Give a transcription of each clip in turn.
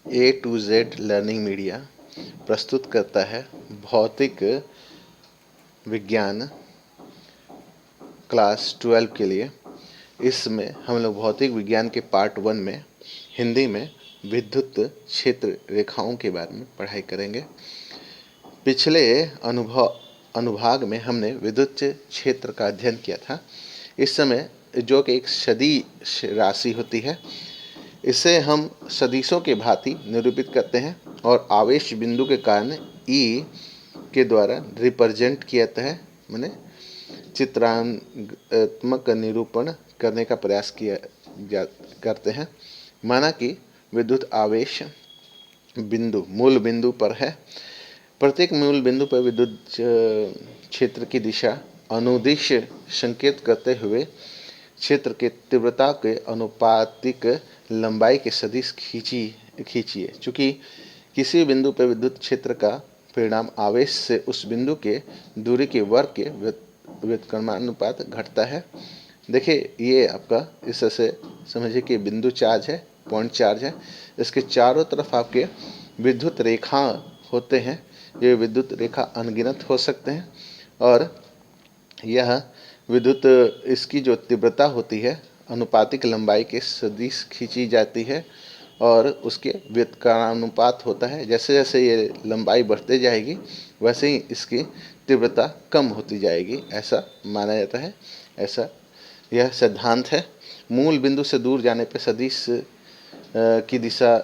A to Z learning media प्रस्तुत करता है भौतिक विज्ञान क्लास 12 के लिए। इसमें हम लोग भौतिक विज्ञान के पार्ट 1 में हिंदी में विद्युत क्षेत्र रेखाओं के बारे में पढ़ाई करेंगे। पिछले अनुभाग में हमने विद्युत क्षेत्र का अध्ययन किया था। इस समय जो कि एक सदिश राशि होती है, इसे हम सदिशों के भांति निरूपित करते हैं और आवेश बिंदु के कारण ई के द्वारा रिप्रेजेंट किया जाता है, माने चित्रात्मक निरूपण करने का प्रयास करते हैं। माना कि विद्युत आवेश बिंदु मूल बिंदु पर है। प्रत्येक मूल बिंदु पर विद्युत क्षेत्र की दिशा अनुदिश संकेत करते हुए क्षेत्र के तीव्रता के अनुपातिक लंबाई के सदिश खींचिए। चूंकि किसी बिंदु पर विद्युत क्षेत्र का परिणाम आवेश से उस बिंदु के दूरी के वर्ग के व्युत्क्रमानुपात घटता है। देखिए, ये आपका इस तरह से समझिए कि बिंदु चार्ज है, पॉइंट चार्ज है। इसके चारों तरफ आपके विद्युत रेखा होते हैं। ये विद्युत रेखा अनगिनत हो सकते हैं और यह विद्युत इसकी जो तीव्रता होती है अनुपातिक लंबाई के सदिश खींची जाती है और उसके व्युत्क्रमानुपात होता है। जैसे जैसे ये लंबाई बढ़ते जाएगी वैसे ही इसकी तीव्रता कम होती जाएगी, ऐसा माना जाता है। ऐसा यह सिद्धांत है। मूल बिंदु से दूर जाने पर सदिश की दिशा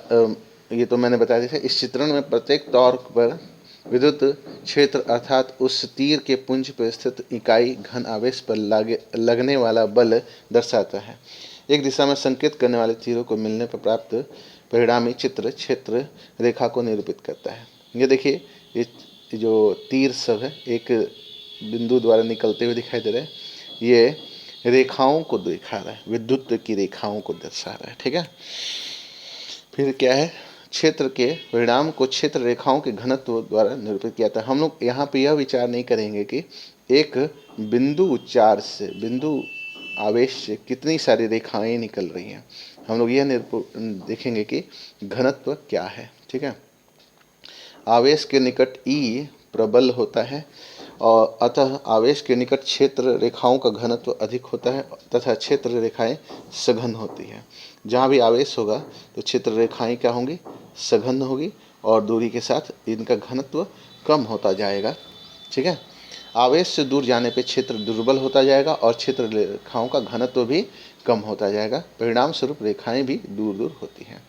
ये तो मैंने बता दिया था। इस चित्रण में प्रत्येक तौर पर विद्युत क्षेत्र अर्थात उस तीर के पुंज पर स्थित इकाई घन आवेश पर लगने वाला बल दर्शाता है। एक दिशा में संकेत करने वाले तीरों को मिलने पर प्राप्त परिणामी चित्र क्षेत्र रेखा को निरूपित करता है। ये देखिए, ये जो तीर सब है एक बिंदु द्वारा निकलते हुए दिखाई दे रहे हैं। ये रेखाओं को दिखा रहा है, विद्युत की रेखाओं को दर्शा रहा है। ठीक है। फिर क्या है, क्षेत्र के परिणाम को क्षेत्र रेखाओं के घनत्व द्वारा निरूपित किया था। हम लोग यहाँ पे यह विचार नहीं करेंगे कि एक बिंदु चार्ज से, बिंदु आवेश से कितनी सारी रेखाएं निकल रही हैं। हम लोग यह देखेंगे कि घनत्व क्या है। ठीक है। आवेश के निकट ई प्रबल होता है और अतः आवेश के निकट क्षेत्र रेखाओं का घनत्व अधिक होता है तथा क्षेत्र रेखाएं सघन होती है। जहाँ भी आवेश होगा तो क्षेत्र रेखाएं क्या होंगी, सघन होगी और दूरी के साथ इनका घनत्व कम होता जाएगा। ठीक है। आवेश से दूर जाने पे क्षेत्र दुर्बल होता जाएगा और क्षेत्र रेखाओं का घनत्व भी कम होता जाएगा। परिणाम स्वरूप रेखाएं भी दूर दूर होती हैं।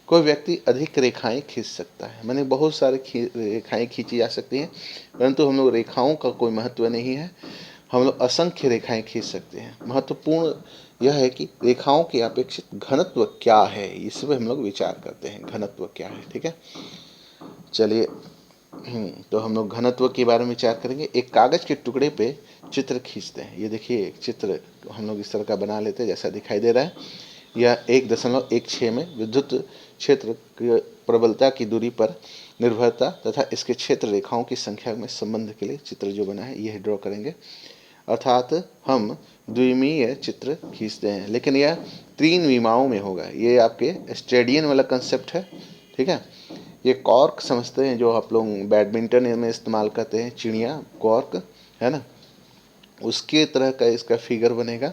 कोई व्यक्ति अधिक रेखाएं खींच सकता है, माने बहुत सारे रेखाएं खींची जा सकती हैं, परंतु हम लोग रेखाओं का कोई महत्व नहीं है। हम लोग असंख्य रेखाएं खींच सकते हैं। महत्वपूर्ण यह है कि रेखाओं के अपेक्षित घनत्व क्या है, इस पर हम लोग विचार करते हैं। घनत्व क्या है। ठीक है। चलिए, तो हम लोग घनत्व के बारे में विचार करेंगे। एक कागज के टुकड़े पे चित्र खींचते हैं। ये देखिए, एक चित्र हम लोग इस तरह का बना लेते हैं जैसा दिखाई दे रहा है। यह 1.16 में विद्युत क्षेत्र की प्रबलता की दूरी पर निर्भरता तथा इसके क्षेत्र रेखाओं की संख्या में संबंध के लिए चित्र जो बना है यह ड्रॉ करेंगे। अर्थात हम द्विमीय चित्र खींचते हैं, लेकिन यह 3 विमाओं में होगा। ये आपके स्टेडियन वाला कंसेप्ट है। ठीक है। ये कॉर्क समझते हैं, जो आप लोग बैडमिंटन में इस्तेमाल करते हैं, चिड़िया कॉर्क है ना, उसके तरह का इसका फिगर बनेगा।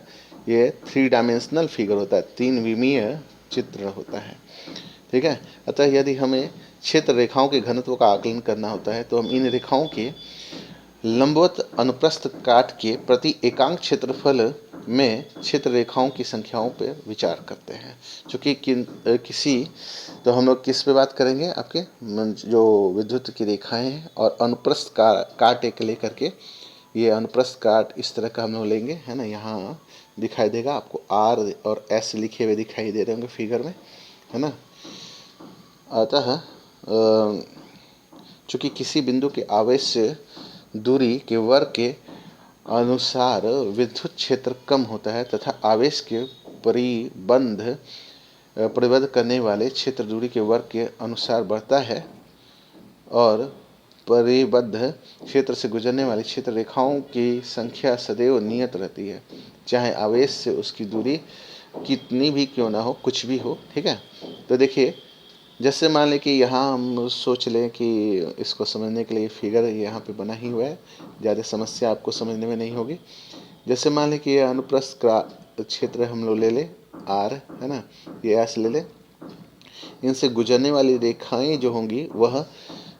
ये 3 डायमेंशनल फिगर होता है, 3 विमीय चित्र होता है। ठीक है। अतः यदि हमें क्षेत्र रेखाओं के घनत्व का आकलन करना होता है तो हम इन रेखाओं के लंबवत अनुप्रस्थ काट के प्रति एकांक क्षेत्रफल में क्षेत्र रेखाओं की संख्याओं पर विचार करते हैं। चूँकि किसी तो हम लोग किस पे बात करेंगे, आपके जो विद्युत की रेखाएं हैं और अनुप्रस्थ काट एक लेकर के, ये अनुप्रस्थ काट इस तरह का हम लोग लेंगे, है ना। यहाँ दिखाई देगा आपको R और S लिखे हुए दिखाई दे रहे होंगे फिगर में, है ना। अतः चूँकि किसी बिंदु के आवेश से दूरी के वर्ग के अनुसार विद्युत क्षेत्र कम होता है तथा आवेश के परिबद्ध करने वाले क्षेत्र दूरी के वर्ग के अनुसार बढ़ता है और परिबद्ध क्षेत्र से गुजरने वाली क्षेत्र रेखाओं की संख्या सदैव नियत रहती है, चाहे आवेश से उसकी दूरी कितनी भी क्यों ना हो, कुछ भी हो। ठीक है। तो देखिए, जैसे मान लें कि यहाँ हम सोच लें कि इसको समझने के लिए फिगर यहाँ पे बना ही हुआ है, ज़्यादा समस्या आपको समझने में नहीं होगी। जैसे मान लें कि ये अनुप्रस्थ क्षेत्र हम लोग ले लें आर, है ना, ये एस ले लें। इनसे गुजरने वाली रेखाएं जो होंगी वह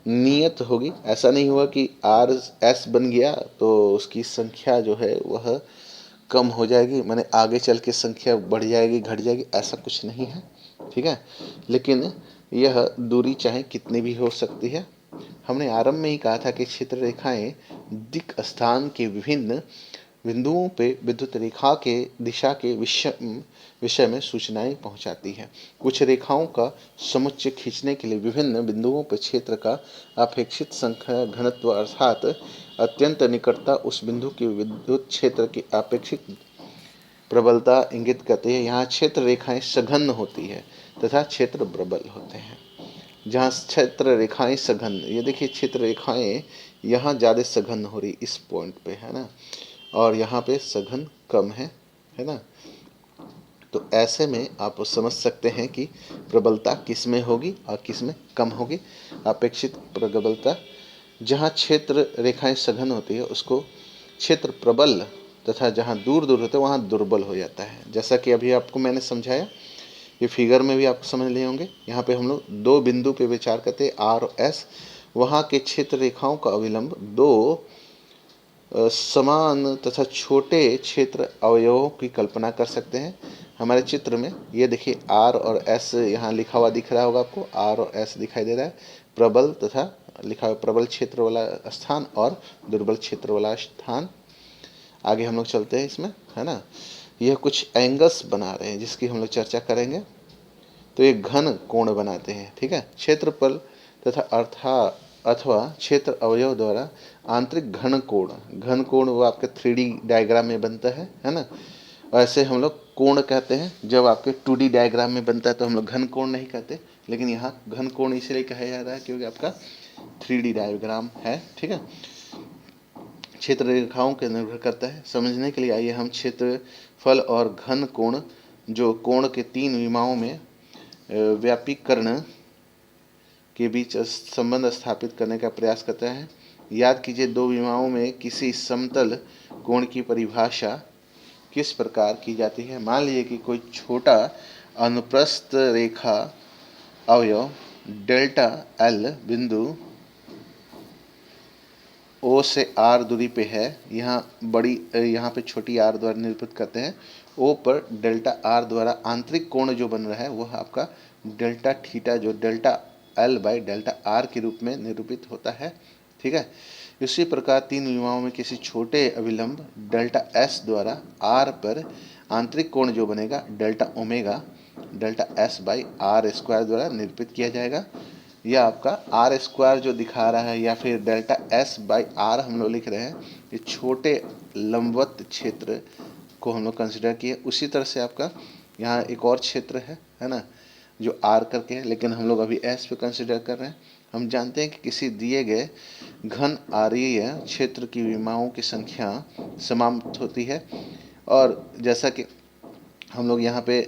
नियत होगी। ऐसा नहीं हुआ कि आर एस बन गया तो उसकी संख्या जो है वह कम हो जाएगी, माने आगे चल के संख्या बढ़ जाएगी घट जाएगी, ऐसा कुछ नहीं है, ठीक है। लेकिन यह दूरी चाहे कितनी भी हो सकती है। हमने आरंभ में ही कहा था कि क्षेत्र रेखाएं दिक् स्थान के विभिन्न बिंदुओं पे विद्युत रेखा के दिशा के विषय में सूचनाएं पहुंचाती है। कुछ रेखाओं का समुच्चय खींचने के लिए विभिन्न बिंदुओं पर क्षेत्र का अपेक्षित संख्या घनत्व अर्थात अत्यंत निकटता उस बिंदु के विद्युत क्षेत्र की अपेक्षित प्रबलता इंगित करती है। यहाँ क्षेत्र रेखाएं सघन होती है तथा क्षेत्र प्रबल होते हैं। जहाँ क्षेत्र रेखाएं सघन, ये देखिए क्षेत्र रेखाएं यहाँ ज़्यादा सघन हो रही इस पॉइंट पे, है ना, और यहाँ पे सघन कम है ना। तो ऐसे में आप समझ सकते हैं कि प्रबलता किस में होगी और किस में कम होगी। अपेक्षित प्रबलता, जहाँ क्षेत्र रेखाएं सघन होती है उसको क्षेत्र प्रबल, तथा जहाँ दूर दूर होते हैं वहाँ दुर्बल हो जाता है। जैसा कि अभी आपको मैंने समझाया, ये फिगर में भी आप समझ लिए होंगे। यहाँ पे हम लोग दो बिंदु पे विचार करते हैं, आर और एस। वहाँ के क्षेत्र रेखाओं का अविलंब दो समान तथा छोटे क्षेत्र अवयवों की कल्पना कर सकते हैं। हमारे चित्र में ये देखिए आर और एस यहाँ लिखा हुआ दिख रहा होगा आपको, आर और एस दिखाई दे रहा है। प्रबल तथा लिखा हुआ प्रबल क्षेत्र वाला स्थान और दुर्बल क्षेत्र वाला स्थान। आगे हम लोग चलते हैं इसमें, है ना। यह कुछ एंगल्स बना रहे हैं जिसकी हम लोग चर्चा करेंगे। तो ये घन कोण बनाते हैं, ठीक है। क्षेत्रफल तथा अथवा क्षेत्र अवयव द्वारा आंतरिक घन कोण वो आपके 3D डायग्राम में बनता है ना। ऐसे हम लोग कोण कहते हैं। जब आपके 2D डायग्राम में बनता है तो हम लोग घन कोण नहीं कहते, लेकिन यहाँ घन कोण इसलिए कहा जा रहा है क्योंकि आपका 3D डायग्राम है, ठीक है। क्षेत्र रेखाओं के निर्भर करता है। समझने के लिए आइए हम क्षेत्रफल और घन कोण, जो कोण के 3 विमाओं में व्यापीकरण के बीच संबंध स्थापित करने का प्रयास करता है। याद कीजिए, दो विमाओं में किसी समतल कोण की परिभाषा किस प्रकार की जाती है। मान लीजिए कि कोई छोटा अनुप्रस्थ रेखा अवयव डेल्टा एल बिंदु ओ से आर दूरी पे है। यहाँ पे छोटी आर द्वारा निरूपित करते हैं। ओ पर डेल्टा आर द्वारा आंतरिक कोण जो बन रहा है वह आपका डेल्टा थीटा, जो delta L by delta R के रूप में निरूपित होता है, ठीक है। इसी प्रकार 3 विमाओं में किसी छोटे अविलंब डेल्टा एस द्वारा आर पर आंतरिक कोण जो बनेगा delta omega delta S by R square द्वारा निरूपित किया जाएगा। यह आपका आर स्क्वायर जो दिखा रहा है या फिर डेल्टा एस बाई आर हम लोग लिख रहे हैं, ये छोटे लंबवत क्षेत्र को हम लोग कंसिडर किए। उसी तरह से आपका यहाँ एक और क्षेत्र है ना, जो आर करके है, लेकिन हम लोग अभी एस पे कंसिडर कर रहे हैं। हम जानते हैं कि किसी दिए गए घन आरीय क्षेत्र की विमाओं की संख्या समाप्त होती है। और जैसा कि हम लोग यहाँ पे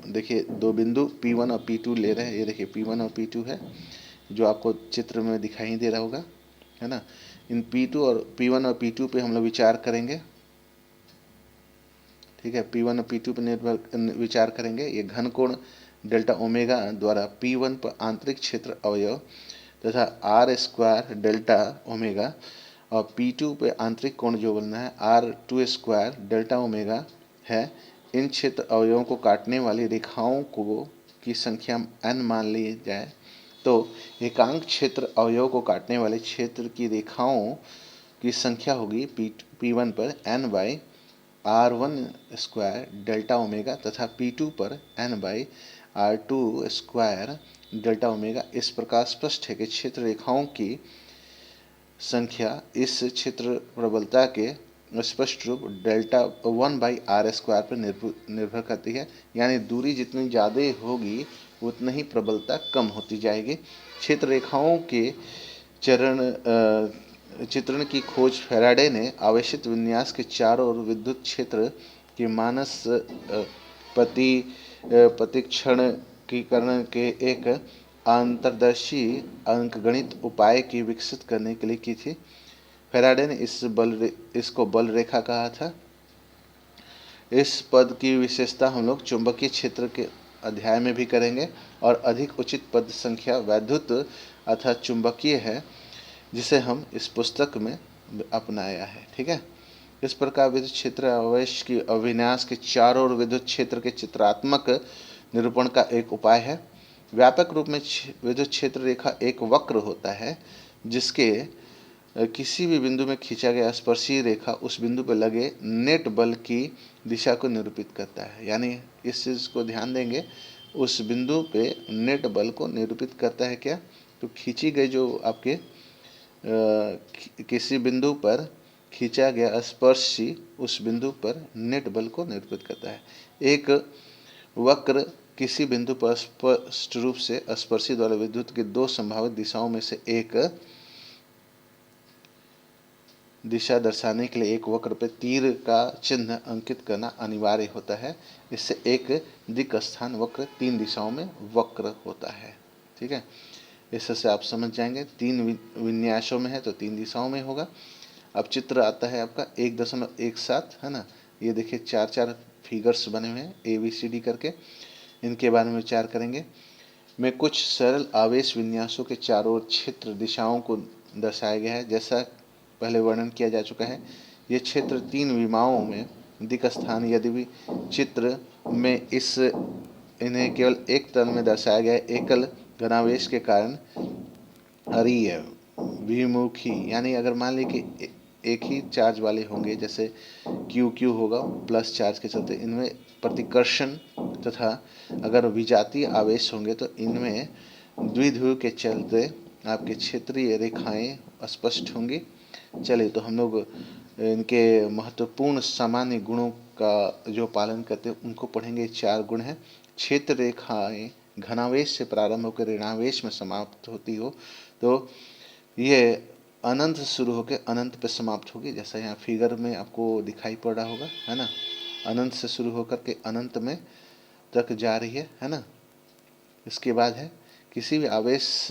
देखिए दो बिंदु P1 और P2 ले रहे हैं। ये देखिए P1 और P2 है, जो आपको चित्र में दिखाई दे रहा होगा, है ना। इन P1 और P2 पे हम लोग विचार करेंगे, ठीक है। P1 और P2 पे विचार करेंगे। ये घन कोण डेल्टा ओमेगा द्वारा P1 पर आंतरिक क्षेत्र अवयव तथा आर स्क्वायर डेल्टा ओमेगा और P2 पे आंतरिक कोण जो बनना है R2 स्क्वायर डेल्टा ओमेगा है। इन क्षेत्र अवयवों को काटने वाली रेखाओं की संख्या n मान ली जाए तो एकांक क्षेत्र अवयव को काटने वाले क्षेत्र की रेखाओं की संख्या होगी P1 पर n by R1 square delta omega तथा P2 पर n by R2 square delta omega. इस प्रकार स्पष्ट है कि क्षेत्र रेखाओं की संख्या इस क्षेत्र प्रबलता के स्पष्ट रूप डेल्टा 1 बाई आर स्क्वायर पर निर्भर करती है। यानी दूरी जितनी ज़्यादा होगी उतनी ही प्रबलता कम होती जाएगी। क्षेत्र रेखाओं के चित्रण की खोज फैराडे ने आवेशित विन्यास के चारों ओर विद्युत क्षेत्र के मानस प्रतिक्षण चुंबकीकरण के एक अंतर्दर्शी अंकगणित उपाय की विकसित करने के लिए की थी। फैराडे ने इसको बल रेखा कहा था। इस पद की विशेषता हम लोग चुंबकीय क्षेत्र के अध्याय में भी करेंगे और अधिक उचित पद संख्या वैद्युत अथवा चुंबकीय है, जिसे हम इस पुस्तक में अपनाया है। ठीक है, इस प्रकार विद्युत क्षेत्र आवेश की अभिन्यास के चारों ओर विद्युत क्षेत्र के चित्रात्मक निरूपण का एक उपाय है। व्यापक रूप में विद्युत क्षेत्र रेखा एक वक्र होता है जिसके किसी भी बिंदु में खींचा गया स्पर्शीय रेखा उस बिंदु पर लगे नेट बल की दिशा को निरूपित करता है। यानी इस चीज़ को ध्यान देंगे, उस बिंदु पे नेट बल को निरूपित करता है क्या, तो खींची गई जो आपके किसी बिंदु पर खींचा गया स्पर्शी उस बिंदु पर नेट बल को निरूपित करता है। एक वक्र किसी बिंदु पर स्पष्ट रूप से स्पर्शी द्वारा विद्युत की दो संभावित दिशाओं में से एक दिशा दर्शाने के लिए एक वक्र पर तीर का चिन्ह अंकित करना अनिवार्य होता है। इससे एक दिक् स्थान वक्र तीन दिशाओं में वक्र होता है। ठीक है, इससे आप समझ जाएंगे, तीन विन्यासों में है तो तीन दिशाओं में होगा। अब चित्र आता है आपका 1.17 है ना। ये देखिए चार चार फिगर्स बने हुए हैं ABCD करके, इनके बारे में विचार करेंगे। में कुछ सरल आवेश विन्यासों के चारों ओर क्षेत्र दिशाओं को दर्शाया गया है। जैसा पहले वर्णन किया जा चुका है, ये क्षेत्र तीन विमाओं में दिक् स्थान यदि चित्र में इन्हें केवल एक तल में दर्शाया गया है। एकल घनावेश के कारण अरीय विमुखी, यानी अगर मान ली कि एक ही चार्ज वाले होंगे, जैसे QQ होगा प्लस चार्ज के चलते, इनमें प्रतिकर्षण तथा अगर विजातीय आवेश होंगे तो इनमें द्विध्रुव के चलते आपके क्षेत्रीय रेखाएं स्पष्ट होंगी। चलिए, तो हम लोग इनके महत्वपूर्ण सामान्य गुणों का जो पालन करते हैं उनको पढ़ेंगे। चार गुण हैं। क्षेत्र रेखाएं घनावेश से प्रारंभ होकर ऋणावेश में समाप्त होती हो तो ये अनंत से शुरू होकर अनंत पे समाप्त होगी। जैसा यहाँ फिगर में आपको दिखाई पड़ रहा होगा, है ना। अनंत से शुरू होकर के अनंत में तक जा रही है ना। इसके बाद है किसी भी आवेश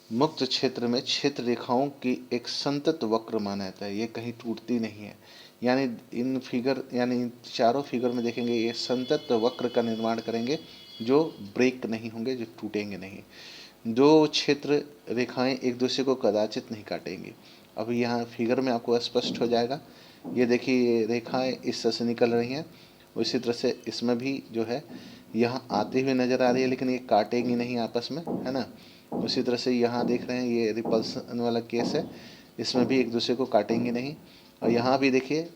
मुक्त क्षेत्र में क्षेत्र रेखाओं की एक संतत वक्र माना जाता है, ये कहीं टूटती नहीं है। यानी इन चारों फिगर में देखेंगे ये संतत वक्र का निर्माण करेंगे जो ब्रेक नहीं होंगे, जो टूटेंगे नहीं। दो क्षेत्र रेखाएं एक दूसरे को कदाचित नहीं काटेंगी। अब यहाँ फिगर में आपको स्पष्ट हो जाएगा। ये देखिए ये रेखाएं इस तरह से निकल रही हैं, उसी तरह से इसमें भी जो है यहाँ आती हुई नज़र आ रही है, लेकिन ये काटेंगी नहीं आपस में, है ना। उसी तरह से यहाँ देख रहे हैं ये रिपल्सन वाला केस है, इसमें भी एक दूसरे को काटेंगे नहीं। और यहाँ भी देखिए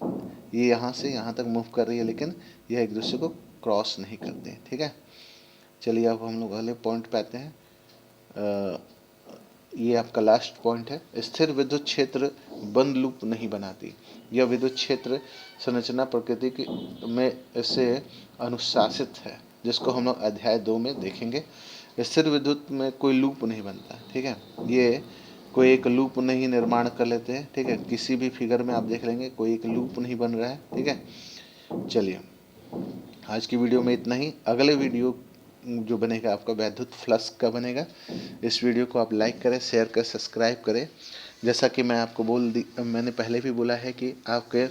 ये यहाँ से यहाँ तक मूव कर रही है, लेकिन यह एक दूसरे को क्रॉस नहीं करते। ठीक है, चलिए अब हम लोग अगले पॉइंट पे आते हैं। ये आपका लास्ट पॉइंट है। स्थिर विद्युत क्षेत्र बंद लूप नहीं बनाती। यह विद्युत क्षेत्र संरचना प्रकृति में इससे अनुशासित है, जिसको हम लोग अध्याय 2 में देखेंगे। स्थिर विद्युत में कोई लूप नहीं बनता। ठीक है, ये कोई एक लूप नहीं निर्माण कर लेते हैं। ठीक है, किसी भी फिगर में आप देख लेंगे कोई एक लूप नहीं बन रहा है। ठीक है, चलिए आज की वीडियो में इतना ही। अगले वीडियो जो बनेगा आपका वैद्युत फ्लक्स का बनेगा। इस वीडियो को आप लाइक करें, शेयर करें, सब्सक्राइब करें। जैसा कि मैं आपको मैंने पहले भी बोला है कि आपके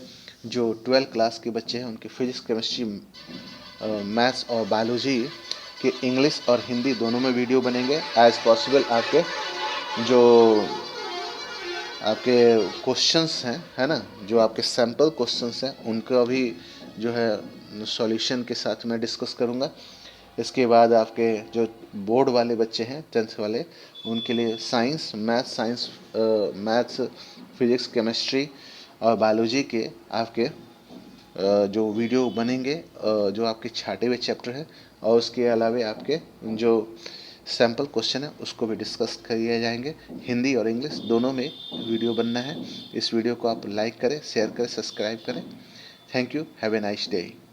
जो 12th क्लास के बच्चे हैं उनके फिजिक्स, केमिस्ट्री, मैथ्स और बायोलॉजी के इंग्लिश और हिंदी दोनों में वीडियो बनेंगे। एज पॉसिबल आपके क्वेश्चंस हैं, है ना, जो आपके सैम्पल क्वेश्चंस हैं उनका भी जो है सॉल्यूशन के साथ मैं डिस्कस करूँगा। इसके बाद आपके जो बोर्ड वाले बच्चे हैं 10th वाले, उनके लिए मैथ्स, फिजिक्स, केमिस्ट्री और बायोलॉजी के आपके जो वीडियो बनेंगे, जो आपके छाटे हुए चैप्टर हैं, और उसके अलावा आपके जो सैम्पल क्वेश्चन है उसको भी डिस्कस किए जाएंगे। हिंदी और इंग्लिश दोनों में वीडियो बनना है। इस वीडियो को आप लाइक करें, शेयर करें, सब्सक्राइब करें। Thank you, have a nice day.